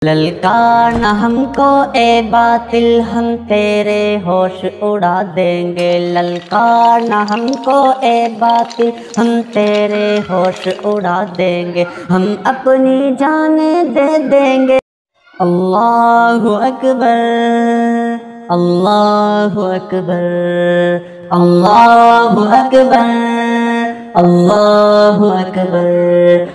ललकारना हमको ए बातिल, हम तेरे होश उड़ा देंगे। ललकारना हमको ए बातिल, हम तेरे होश उड़ा देंगे। हम अपनी जाने दे देंगे। अल्लाहु अकबर, अल्लाहु अकबर, अल्लाहु अकबर, अल्लाहु अकबर।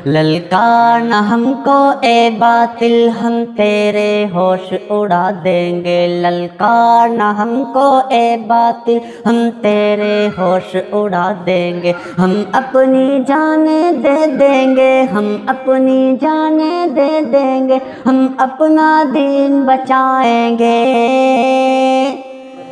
ललकारना हमको ए बातिल, हम तेरे होश उड़ा देंगे। ललकारना हमको ए बातिल, हम तेरे होश उड़ा देंगे। हम अपनी जाने दे देंगे, हम अपनी जाने दे देंगे। हम अपना दीन बचाएंगे।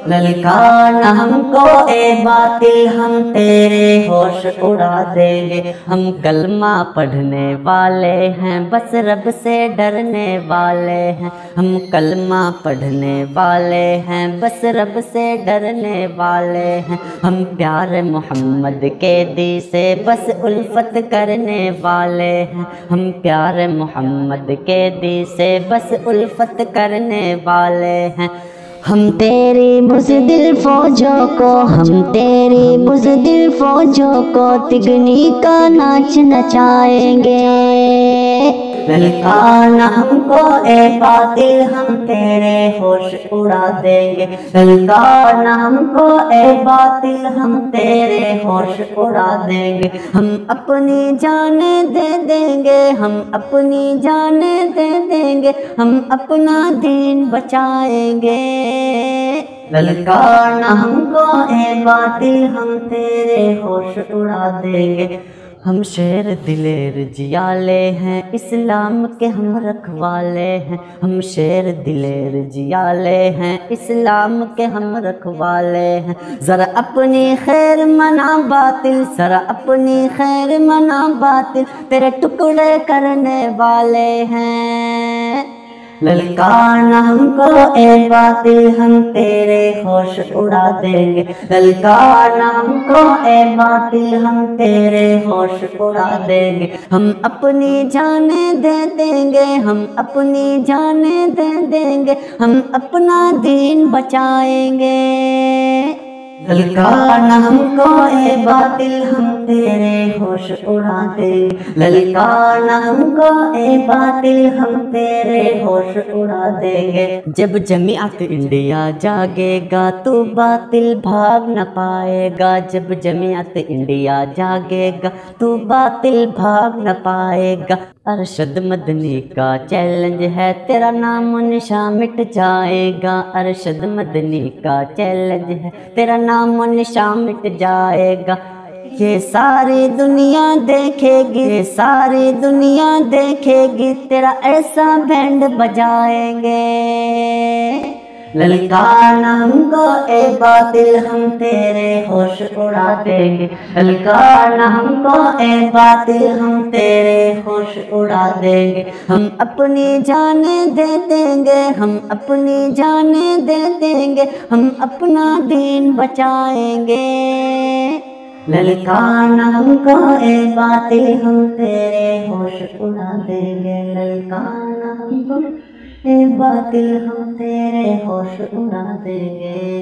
ललकारना हमको ए बातिल, हम तेरे होश उड़ा देंगे। हम कलमा पढ़ने वाले हैं, बस रब से डरने वाले हैं। हम कलमा पढ़ने वाले हैं, बस रब से डरने वाले हैं। हम प्यारे मोहम्मद के दी से बस उल्फत करने वाले हैं। हम प्यारे मोहम्मद के दी से बस उल्फत करने वाले हैं। हम तेरी बुज़दिल फौजों को, हम तेरी बुज़दिल फौजों को तिगनी का नाच नचाएंगे। ललकारना हमको ए बातिल, हम तेरे होश उड़ा देंगे। ललकारना हमको ए बातिल, हम तेरे होश उड़ा देंगे। हम अपनी जाने दे देंगे, हम अपनी जाने दे देंगे। हम अपना दीन बचाएंगे। ललकारना हमको ए बातिल, हम तेरे होश उड़ा देंगे। हम शेर दिलेर जियाले हैं, इस्लाम के हम रखवाले हैं। हम शेर दिलेर जियाले हैं, इस्लाम के हम रखवाले हैं। ज़रा अपनी खैर मना बातिल, ज़रा अपनी खैर मना बातिल, तेरे टुकड़े करने वाले हैं। ललकारना हमको ए बातिल, हम तेरे होश उड़ा देंगे। ललकारना हमको ए बातिल, हम तेरे होश उड़ा देंगे। हम अपनी जाने दे देंगे, हम अपनी जाने दे देंगे। हम अपना दीन बचाएंगे। ललकारना हमको ए बातिल, हम तेरे होश उड़ा देंगे। ललकारना हमको ए बातिल, हम तेरे होश उड़ा देंगे। जब जमीयत इंडिया जागेगा तो बातिल भाग न पाएगा। जब जमीयत इंडिया जागेगा तो बातिल भाग न पाएगा। अरशद मदनी का चैलेंज है, तेरा नाम निशा मिट जाएगा। अरशद मदनी का चैलेंज है, तेरा नाम निशा मिट जाएगा। ये सारी दुनिया देखेगी, ये सारी दुनिया देखेगी, तेरा ऐसा बैंड बजाएंगे। ललकारना हमको ए बातिल, हम तेरे होश उड़ा देंगे। ललकारना हमको ए बातिल, हम तेरे होश उड़ा देंगे। हम अपनी जाने दे देंगे, हम अपनी जाने दे देंगे। हम अपना दीन बचाएंगे। ललकारना हमको ए बातिल, हम तेरे होश उड़ा देंगे। ललकारना हमको ए बातिल, हम तेरे होश उड़ा देंगे।